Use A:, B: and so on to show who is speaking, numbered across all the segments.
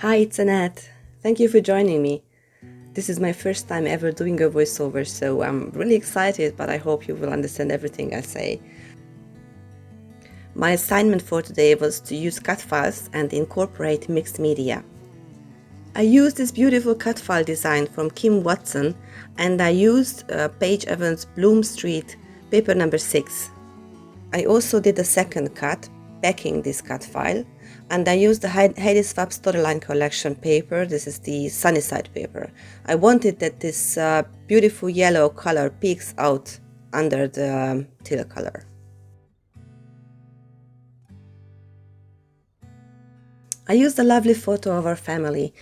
A: Hi, it's Anett. Thank you for joining me. This is my first time ever doing a voiceover, so I'm really excited, but I hope you will understand everything I say. My assignment for today was to use cut files and incorporate mixed media. I used this beautiful cut file design from Kim Watson, and I used Page Evans Bloom Street paper number 6. I also did a second cut, backing this cut file, and I used the Heidi Swap Storyline Collection paper. This is the Sunnyside paper. I wanted that this beautiful yellow color peeks out under the teal color. I used a lovely photo of our family.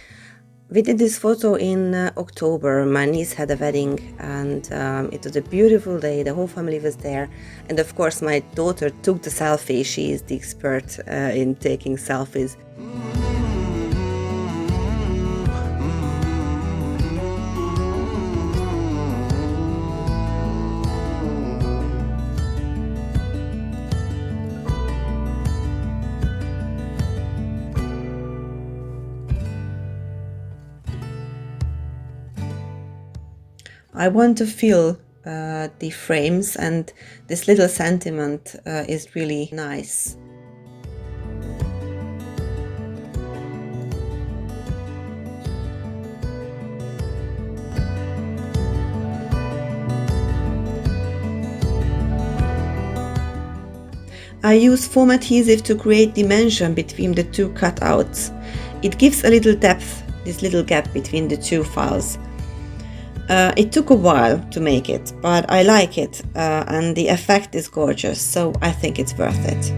A: We did this photo in October. My niece had a wedding, and it was a beautiful day. The whole family was there, and of course my daughter took the selfie. She is the expert in taking selfies. I want to feel the frames, and this little sentiment is really nice. I use foam adhesive to create dimension between the two cutouts. It gives a little depth, this little gap between the two files. It took a while to make it, but I like it, and the effect is gorgeous, so I think it's worth it.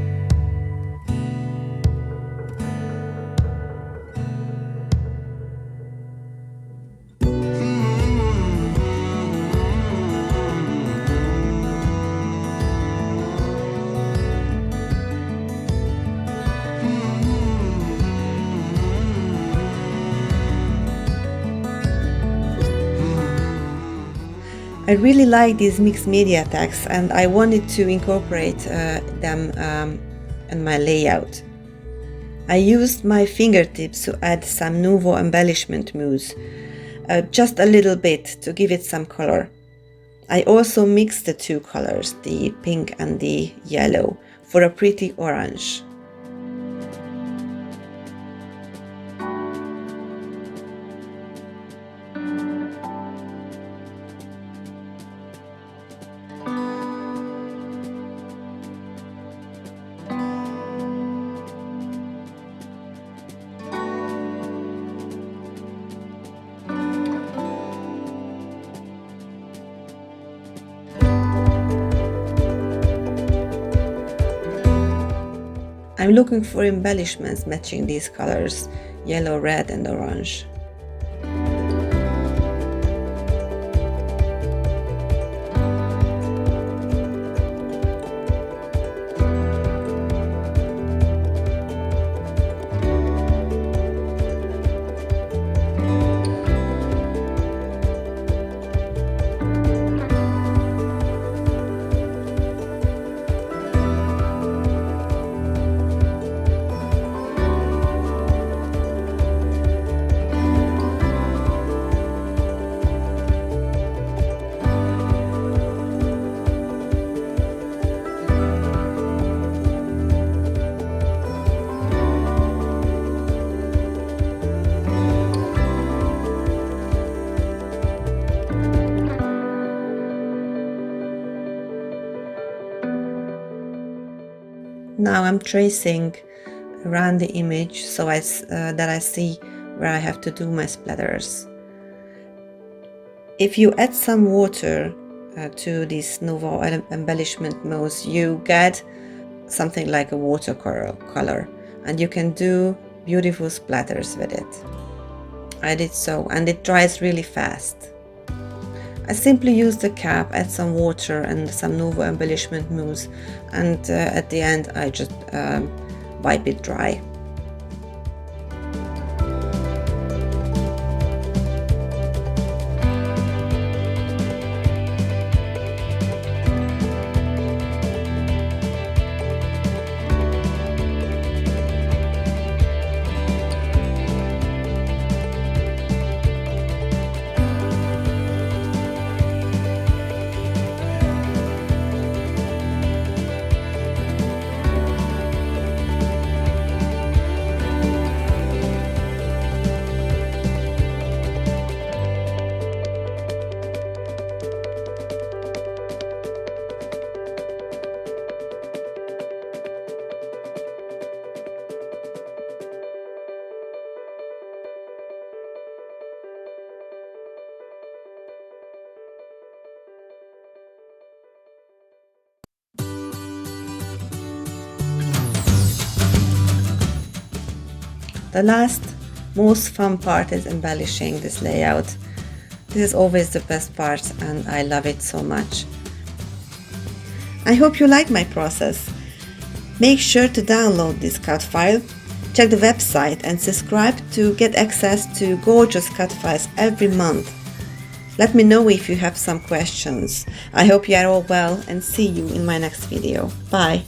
A: I really like these mixed media tags, and I wanted to incorporate them in my layout. I used my fingertips to add some Nouveau embellishment mousse, just a little bit to give it some color. I also mixed the two colors, the pink and the yellow, for a pretty orange. I'm looking for embellishments matching these colors, yellow, red and orange. Now I'm tracing around the image so that I see where I have to do my splatters. If you add some water to this Nouveau embellishment mousse, you get something like a watercolor, and you can do beautiful splatters with it. I did so, and it dries really fast. I simply use the cap, add some water and some Nouveau embellishment mousse, and at the end I just wipe it dry. The last, most fun part is embellishing this layout. This is always the best part and I love it so much. I hope you like my process. Make sure to download this cut file, check the website and subscribe to get access to gorgeous cut files every month. Let me know if you have some questions. I hope you are all well and see you in my next video. Bye!